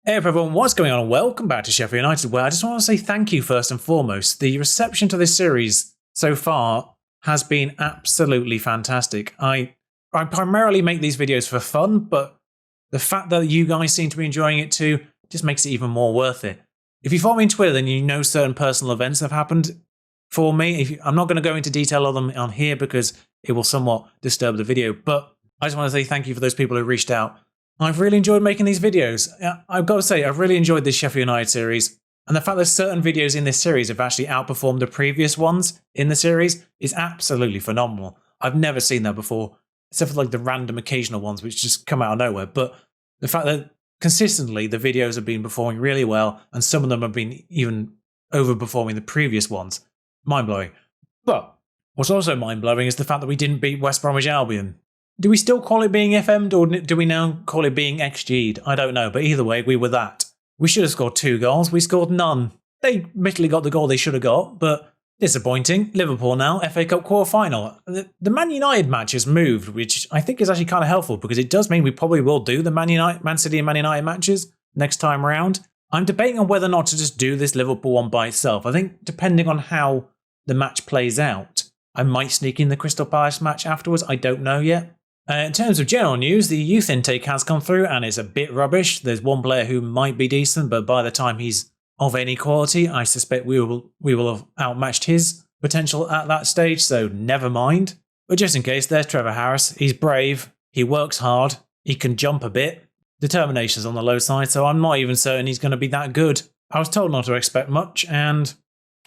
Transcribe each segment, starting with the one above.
Hey everyone, what's going on? Welcome back to Sheffield United, where I just want to say thank you first and foremost. The reception to this series so far has been absolutely fantastic. I primarily make these videos for fun, but the fact that you guys seem to be enjoying it too just makes it even more worth it. If you follow me on Twitter, then you know certain personal events have happened for me. I'm not going to go into detail of them on here because it will somewhat disturb the video, but I just want to say thank you for those people who reached out. I've really enjoyed making these videos. I've got to say, I've really enjoyed this Sheffield United series. And the fact that certain videos in this series have actually outperformed the previous ones in the series is absolutely phenomenal. I've never seen that before, except for like the random occasional ones which just come out of nowhere. But the fact that consistently the videos have been performing really well, and some of them have been even overperforming the previous ones. Mind-blowing. But what's also mind-blowing is the fact that we didn't beat West Bromwich Albion. Do we still call it being FM'd, or do we now call it being XG'd? I don't know, but either way, we were that. We should have scored 2 goals, we scored none. They admittedly got the goal they should have got, but disappointing. Liverpool now, FA Cup quarter-final. The Man United match has moved, which I think is actually kind of helpful, because it does mean we probably will do the Man City and Man United matches next time round. I'm debating on whether or not to just do this Liverpool one by itself. I think depending on how the match plays out, I might sneak in the Crystal Palace match afterwards, I don't know yet. In terms of general news, the youth intake has come through and it's a bit rubbish. There's one player who might be decent, but by the time he's of any quality, I suspect we will have outmatched his potential at that stage, so never mind. But just in case, there's Trevor Harris. He's brave, he works hard, he can jump a bit. Determination's on the low side, so I'm not even certain he's going to be that good. I was told not to expect much, and,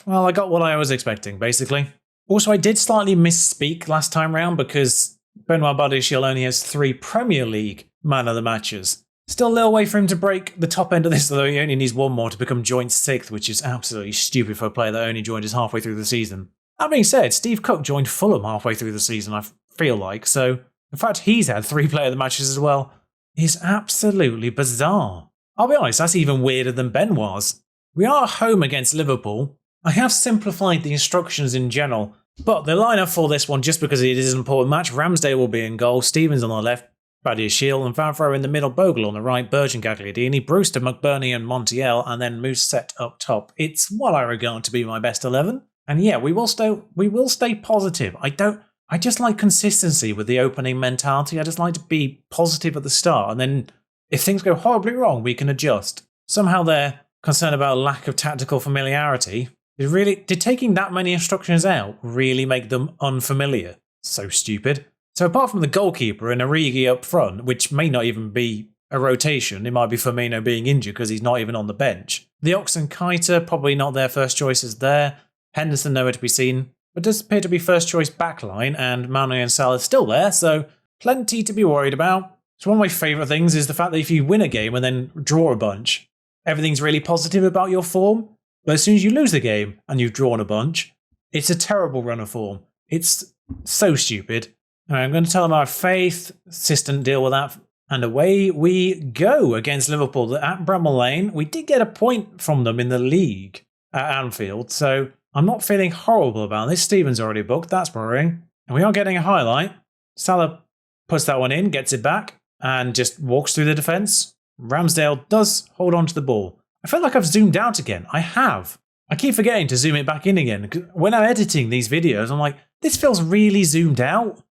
well, I got what I was expecting, basically. Also, I did slightly misspeak last time round because Benoit Badiashile only has 3 Premier League man of the matches. Still a little way for him to break the top end of this, though he only needs 1 more to become joint 6th, which is absolutely stupid for a player that only joined us halfway through the season. That being said, Steve Cook joined Fulham halfway through the season, I feel like, so the fact he's had 3 player of the matches as well is absolutely bizarre. I'll be honest, that's even weirder than Benoit's. We are at home against Liverpool. I have simplified the instructions in general, but the lineup for this one, just because it is an important match, Ramsdale will be in goal, Stevens on the left, Badiashile and Favreau in the middle, Bogle on the right, Bergen, Gagliardini, Brewster, McBurney and Montiel, and then Mousset up top. It's what I regard to be my best 11. And yeah, we will stay positive. I just like consistency with the opening mentality. I just like to be positive at the start, and then if things go horribly wrong, we can adjust. Somehow they're concerned about a lack of tactical familiarity. Did taking that many instructions out really make them unfamiliar? So stupid. So apart from the goalkeeper and Origi up front, which may not even be a rotation, it might be Firmino being injured because he's not even on the bench. The Ox and Keita, probably not their first choices there. Henderson nowhere to be seen, but does appear to be first choice backline, and Mane and Salah still there, so plenty to be worried about. So one of my favourite things is the fact that if you win a game and then draw a bunch, everything's really positive about your form. But as soon as you lose the game and you've drawn a bunch, it's a terrible run of form. It's so stupid. I'm going to tell them our faith, assistant deal with that, and away we go against Liverpool at Bramall Lane. We did get a point from them in the league at Anfield, so I'm not feeling horrible about this. Stevens already booked, that's worrying. And we are getting a highlight. Salah puts that one in, gets it back, and just walks through the defence. Ramsdale does hold on to the ball. I feel like I've zoomed out again. I have. I keep forgetting to zoom it back in again. When I'm editing these videos, I'm like, this feels really zoomed out.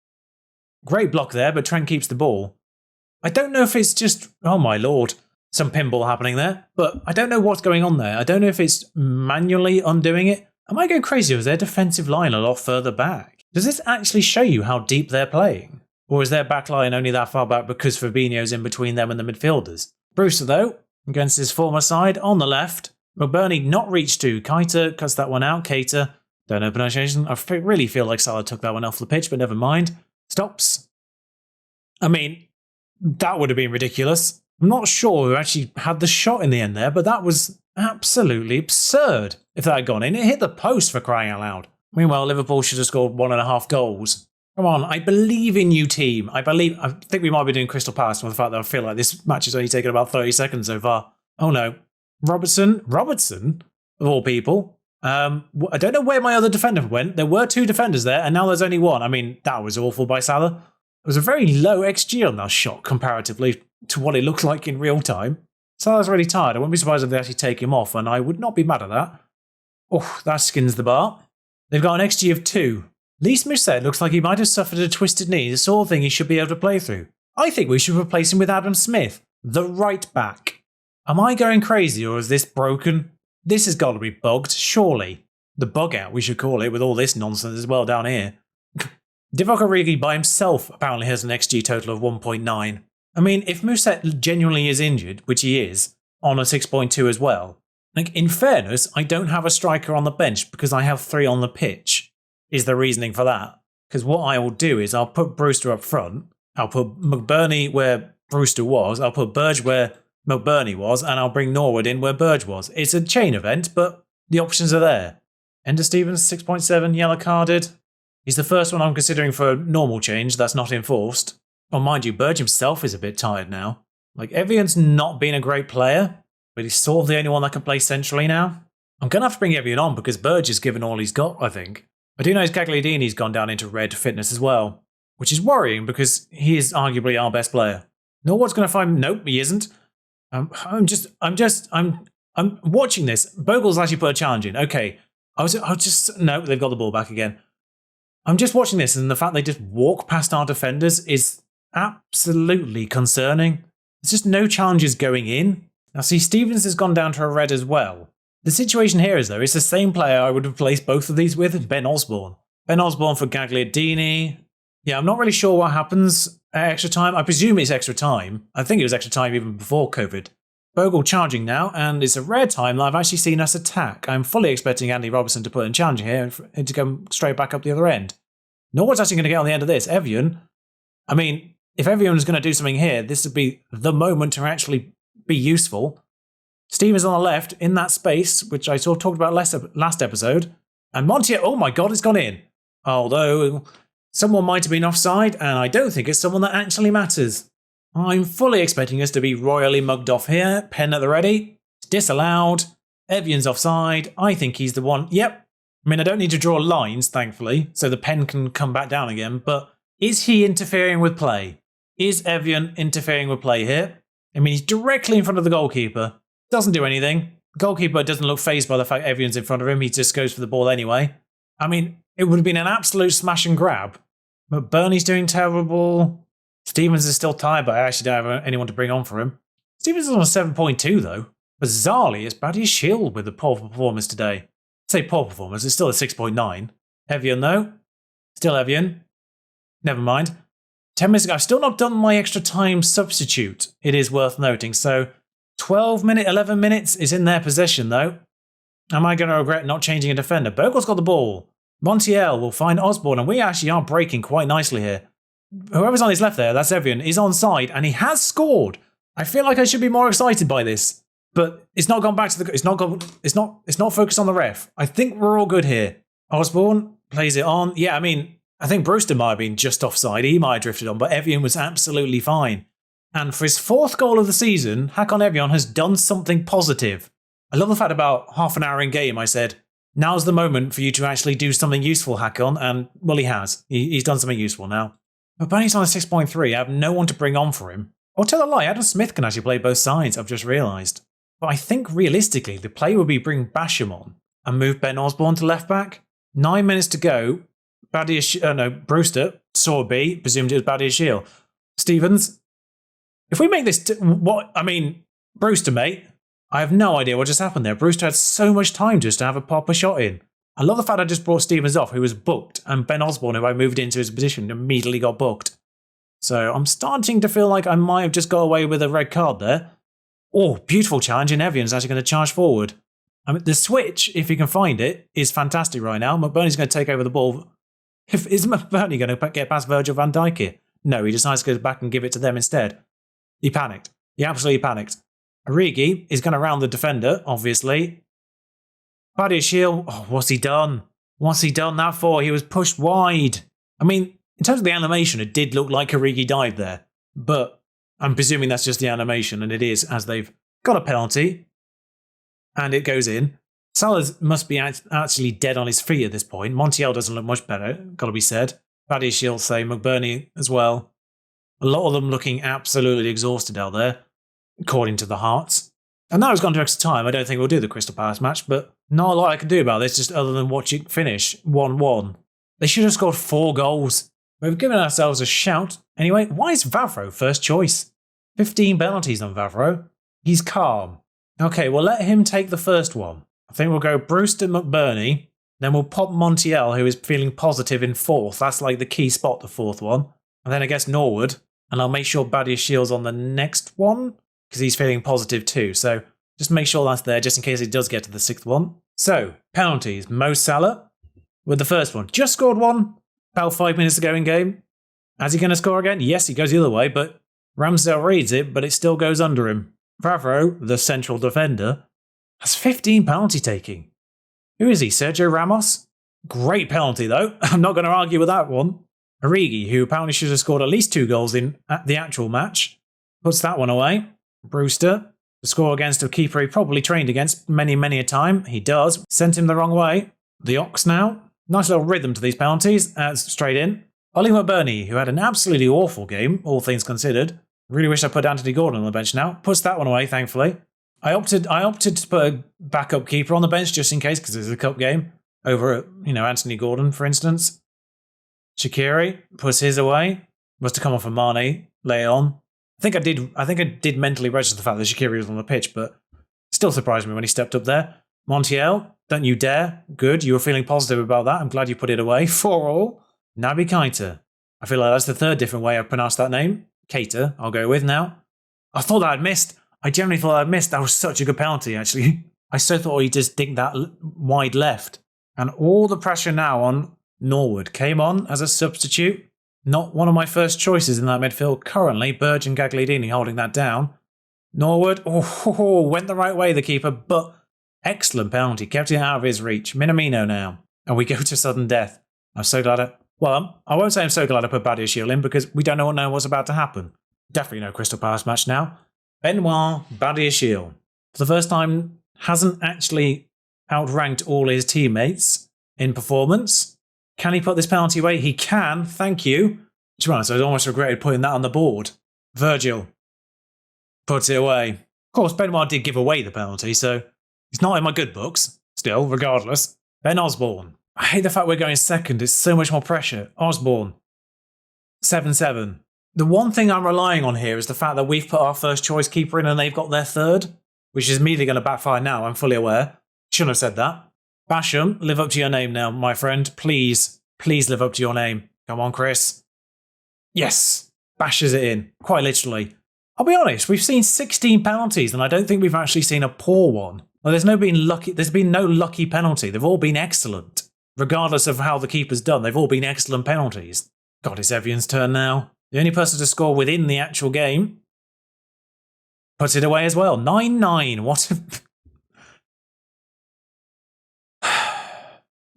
Great block there, but Trent keeps the ball. I don't know if it's just, oh my lord, some pinball happening there, but I don't know what's going on there. I don't know if it's manually undoing it. Am I going crazy, or is their defensive line a lot further back? Does this actually show you how deep they're playing? Or is their back line only that far back because Fabinho's in between them and the midfielders? Brewster, though, against his former side on the left. McBurney not reached to. Keita cuts that one out. Keita, don't know pronunciation. I really feel like Salah took that one off the pitch, but never mind. Stops. I mean, that would have been ridiculous. I'm not sure who actually had the shot in the end there, but that was absolutely absurd if that had gone in. It hit the post, for crying out loud. Meanwhile, Liverpool should have scored 1.5 goals. Come on, I believe in you, team. I think we might be doing Crystal Palace with the fact that I feel like this match has only taken about 30 seconds so far. Oh no. Robertson, of all people. I don't know where my other defender went. There were 2 defenders there, and now there's only 1. I mean, that was awful by Salah. It was a very low XG on that shot comparatively to what it looked like in real time. Salah's really tired. I wouldn't be surprised if they actually take him off, and I would not be mad at that. Oh, that skins the bar. They've got an XG of 2. Lys Mousset looks like he might have suffered a twisted knee, the sort of thing he should be able to play through. I think we should replace him with Adam Smith, the right back. Am I going crazy, or is this broken? This has got to be bugged, surely. The bug out, we should call it, with all this nonsense as well down here. Divock Origi by himself apparently has an XG total of 1.9. I mean, if Mousset genuinely is injured, which he is, on a 6.2 as well, like, in fairness, I don't have a striker on the bench because I have 3 on the pitch, is the reasoning for that. Because what I will do is I'll put Brewster up front, I'll put McBurney where Brewster was, I'll put Burge where McBurney was, and I'll bring Norwood in where Burge was. It's a chain event, but the options are there. Ender Stevens, 6.7, yellow carded. He's the first one I'm considering for a normal change that's not enforced. Oh, mind you, Burge himself is a bit tired now. Like, Evian's not been a great player, but he's sort of the only one that can play centrally now. I'm going to have to bring Evian on because Burge has given all he's got, I think. I do know his Gagliardini's gone down into red fitness as well, which is worrying because he is arguably our best player. Norwood's going to find... Nope, he isn't. I'm watching this. Bogle's actually put a challenge in. Okay. No, they've got the ball back again. I'm just watching this, and the fact they just walk past our defenders is absolutely concerning. There's just no challenges going in. Now, see, Stevens has gone down to a red as well. The situation here is, though, it's the same player I would have replaced both of these with, Ben Osborne. Ben Osborne for Gagliardini. Yeah, I'm not really sure what happens at extra time. I presume it's extra time. I think it was extra time even before COVID. Bogle charging now, and it's a rare time that I've actually seen us attack. I'm fully expecting Andy Robertson to put in challenge here and to come straight back up the other end. Norwood's actually going to get on the end of this. Evian. I mean, if Evian is going to do something here, this would be the moment to actually be useful. Stevens on the left in that space, which I sort of talked about last episode. And Montiel, oh my god, it's gone in. Although someone might have been offside, and I don't think it's someone that actually matters. I'm fully expecting us to be royally mugged off here. Pen at the ready. It's disallowed. Evian's offside. I think he's the one. Yep. I mean, I don't need to draw lines, thankfully, so the pen can come back down again. But is he interfering with play? Is Evian interfering with play here? I mean, he's directly in front of the goalkeeper. Doesn't do anything. The goalkeeper doesn't look fazed by the fact Evian's in front of him. He just goes for the ball anyway. I mean, it would have been an absolute smash and grab. But Bernie's doing terrible. Stevens is still tired, but I actually don't have anyone to bring on for him. Stevens is on a 7.2 though. Bizarrely, it's Buddy Shield with a poor performance today. I say poor performance, it's still a 6.9. Evian though. Still Evian. Never mind. 10 minutes ago, I've still not done my extra time substitute. It is worth noting. So 11 minutes is in their possession though. Am I going to regret not changing a defender? Bogle's got the ball. Montiel will find Osborne, and we actually are breaking quite nicely here. Whoever's on his left there, that's Evian, is onside, and he has scored. I feel like I should be more excited by this, but it's not gone back to the. It's not focused on the ref. I think we're all good here. Osborne plays it on. Yeah, I mean, I think Brewster might have been just offside. He might have drifted on, but Evian was absolutely fine. And for his 4th goal of the season, Haakon Evian has done something positive. I love the fact about half an hour in game, I said, now's the moment for you to actually do something useful, Haakon, and well, he has. He's done something useful now. But Bernie's on a 6.3. I have no one to bring on for him. Or tell a lie, Adam Smith can actually play both sides, I've just realised. But I think realistically, the play would be bring Basham on and move Ben Osborne to left back. 9 minutes to go. Brewster, saw a B, presumed it was Badia Shield. Stevens, if we make this, Brewster, mate, I have no idea what just happened there. Brewster had so much time just to have a proper shot in. I love the fact I just brought Stevens off, who was booked, and Ben Osborne, who I moved into his position, immediately got booked. So I'm starting to feel like I might have just got away with a red card there. Oh, beautiful challenge, and Evian's actually going to charge forward. I mean, the switch, if he can find it, is fantastic right now. McBurney's going to take over the ball. Is McBurney going to get past Virgil van Dijk here? No, he decides to go back and give it to them instead. He panicked. He absolutely panicked. Origi is going to round the defender, obviously. Badia Shield, what's he done? What's he done that for? He was pushed wide. I mean, in terms of the animation, it did look like Origi died there. But I'm presuming that's just the animation, and it is, as they've got a penalty. And it goes in. Salah must be actually dead on his feet at this point. Montiel doesn't look much better, got to be said. Badia Shield, say, McBurney as well. A lot of them looking absolutely exhausted out there, according to the Hearts. And now it's gone to extra time. I don't think we'll do the Crystal Palace match, but not a lot I can do about this, just other than watch it finish 1-1. They should have scored 4 goals. We've given ourselves a shout. Anyway, why is Vavro first choice? 15 penalties on Vavro. He's calm. Okay, we'll let him take the first one. I think we'll go Brewster McBurney. Then we'll pop Montiel, who is feeling positive in 4th. That's like the key spot, the 4th one. And then I guess Norwood. And I'll make sure Badia Shields on the next one, because he's feeling positive too. So just make sure that's there, just in case he does get to the 6th one. So, penalties. Mo Salah with the first one. Just scored one about 5 minutes ago in game. Is he going to score again? Yes, he goes the other way, but Ramsdale reads it, but it still goes under him. Vavro, the central defender, has 15 penalty taking. Who is he? Sergio Ramos? Great penalty, though. I'm not going to argue with that one. Origi, who apparently should have scored at least 2 goals in the actual match, puts that one away. Brewster, the score against a keeper he probably trained against many, many a time. He does. Sent him the wrong way. The Ox now. Nice little rhythm to these penalties. Straight in. Ollie McBurney, who had an absolutely awful game, all things considered. Really wish I put Anthony Gordon on the bench now. Puts that one away, thankfully. I opted to put a backup keeper on the bench just in case, because it's a cup game, over, Anthony Gordon, for instance. Shaqiri puts his away. Must have come off of Mane later on. I think I did mentally register the fact that Shaqiri was on the pitch, but still surprised me when he stepped up there. Montiel, don't you dare. Good, you were feeling positive about that. I'm glad you put it away. 4-4. Naby Keita. I feel like that's the 3rd different way I've pronounced that name. Keita, I'll go with now. I thought that I'd missed. I generally thought I'd missed. That was such a good penalty, actually. I so thought he just dinked that wide left. And all the pressure now on Norwood. Came on as a substitute. Not one of my first choices in that midfield currently. Burge and Gagliardini holding that down. Norwood, went the right way, the keeper, but excellent penalty. Kept it out of his reach. Minamino now. And we go to sudden death. I'm so glad I won't say I'm so glad I put Badia Shield in, because we don't know what's about to happen. Definitely no Crystal Palace match now. Benoit Badia Shield, for the first time, hasn't actually outranked all his teammates in performance. Can he put this penalty away? He can, thank you. To be honest, I almost regretted putting that on the board. Virgil puts it away. Of course, Benoit did give away the penalty, so he's not in my good books. Still, regardless. Ben Osborne. I hate the fact we're going second. It's so much more pressure. Osborne. 7-7. The one thing I'm relying on here is the fact that we've put our first choice keeper in and they've got their 3rd, which is immediately going to backfire now, I'm fully aware. Shouldn't have said that. Basham, live up to your name now, my friend. Please live up to your name. Come on, Chris. Yes, bashes it in, quite literally. I'll be honest, we've seen 16 penalties and I don't think we've actually seen a poor one. Well, there's been no lucky penalty. They've all been excellent. Regardless of how the keeper's done, they've all been excellent penalties. God, it's Evian's turn now. The only person to score within the actual game puts it away as well. 9-9. What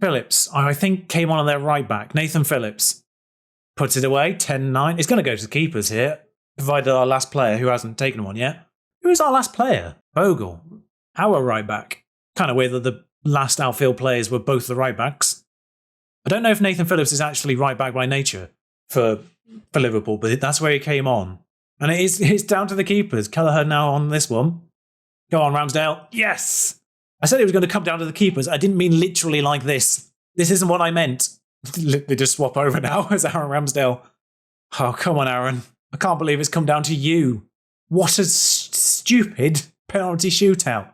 Phillips, I think, came on their right back. Nathan Phillips puts it away. 10-9. It's going to go to the keepers here, provided our last player, who hasn't taken one yet. Who is our last player? Bogle. Our right back. Kind of weird that the last outfield players were both the right backs. I don't know if Nathan Phillips is actually right back by nature for Liverpool, but that's where he came on. And it's down to the keepers. Kelleher now on this one. Go on, Ramsdale. Yes! I said it was going to come down to the keepers. I didn't mean literally like this. This isn't what I meant. They just swap over now as Aaron Ramsdale. Oh, come on, Aaron. I can't believe it's come down to you. What a stupid penalty shootout.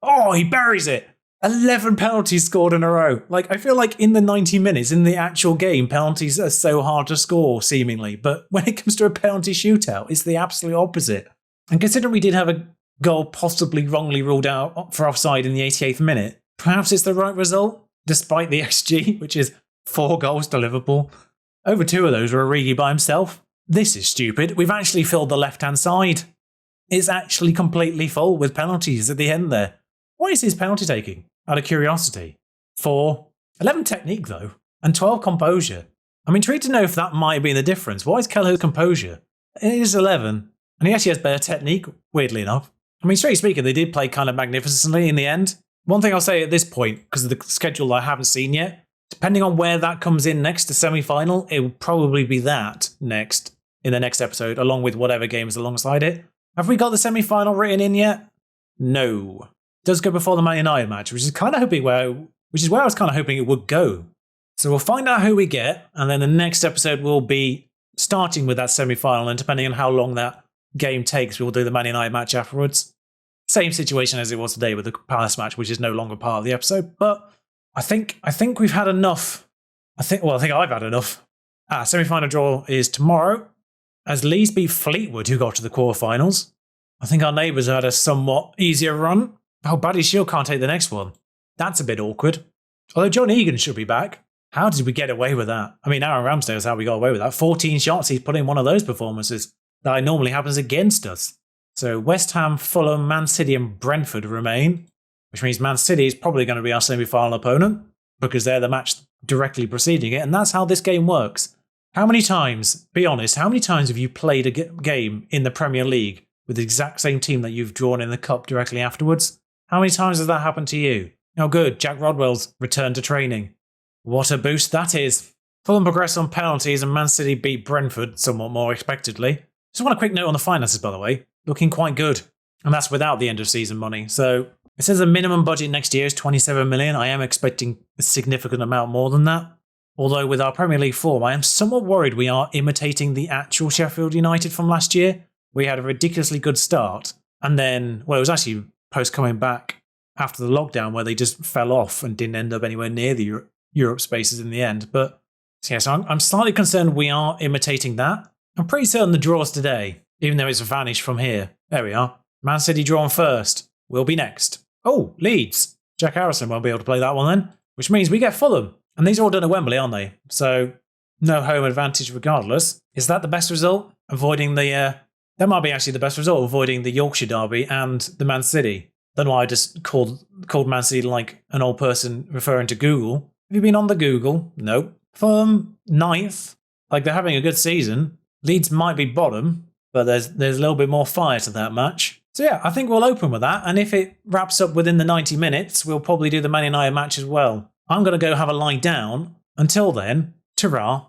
Oh, he buries it. 11 penalties scored in a row. I feel like in the 90 minutes, in the actual game, penalties are so hard to score, seemingly. But when it comes to a penalty shootout, it's the absolute opposite. And considering we did have a goal possibly wrongly ruled out for offside in the 88th minute, perhaps it's the right result, despite the XG, which is 4 goals to Liverpool. Over 2 of those were Origi by himself. This is stupid. We've actually filled the left-hand side. It's actually completely full with penalties at the end there. What is his penalty taking? Out of curiosity. 4. 11 technique, though. And 12 composure. I'm intrigued to know if that might be the difference. Why is Kelleher's composure? It is 11. And he actually has better technique, weirdly enough. I mean, straight speaking, they did play kind of magnificently in the end. One thing I'll say at this point, because of the schedule I haven't seen yet, depending on where that comes in next to semi-final, it will probably be that next, in the next episode, along with whatever games alongside it. Have we got the semi-final written in yet? No. It does go before the Man United match, which is where I was kind of hoping it would go. So we'll find out who we get, and then the next episode will be starting with that semi-final, and depending on how long that game takes, we'll do the Man United match afterwards. Same situation as it was today with the Palace match, which is no longer part of the episode, but I think we've had enough. I think I've had enough. Semi-final draw is tomorrow, as Leeds beat Fleetwood, who got to the quarterfinals. I think our neighbours had a somewhat easier run. Oh, Buddy Shield can't take the next one. That's a bit awkward. Although John Egan should be back. How did we get away with that? I mean, Aaron Ramsdale's how we got away with that. 14 shots, he's put in one of those performances that normally happens against us. So West Ham, Fulham, Man City and Brentford remain, which means Man City is probably going to be our semi-final opponent because they're the match directly preceding it, and that's how this game works. How many times, be honest, how many times have you played a game in the Premier League with the exact same team that you've drawn in the Cup directly afterwards? How many times has that happened to you? Oh good, Jack Rodwell's returned to training. What a boost that is. Fulham progressed on penalties and Man City beat Brentford somewhat more expectedly. Just want a quick note on the finances, by the way. Looking quite good. And that's without the end of season money. So it says the minimum budget next year is 27 million. I am expecting a significant amount more than that. Although with our Premier League form, I am somewhat worried we are imitating the actual Sheffield United from last year. We had a ridiculously good start. And then, well, it was actually post coming back after the lockdown where they just fell off and didn't end up anywhere near the Europe spaces in the end. But yeah, so I'm slightly concerned we are imitating that. I'm pretty certain the draw's today, even though it's vanished from here. There we are. Man City drawn first. We'll be next. Oh, Leeds. Jack Harrison won't be able to play that one then, which means we get Fulham. And these are all done at Wembley, aren't they? So no home advantage regardless. Is that the best result? Avoiding the... that might be actually the best result, avoiding the Yorkshire derby and the Man City. Don't know why I just called Man City like an old person referring to Google. Have you been on the Google? No. Fulham, 9th. Like, they're having a good season. Leeds might be bottom, but there's a little bit more fire to that match. So yeah, I think we'll open with that. And if it wraps up within the 90 minutes, we'll probably do the Man United match as well. I'm going to go have a lie down. Until then, ta-ra.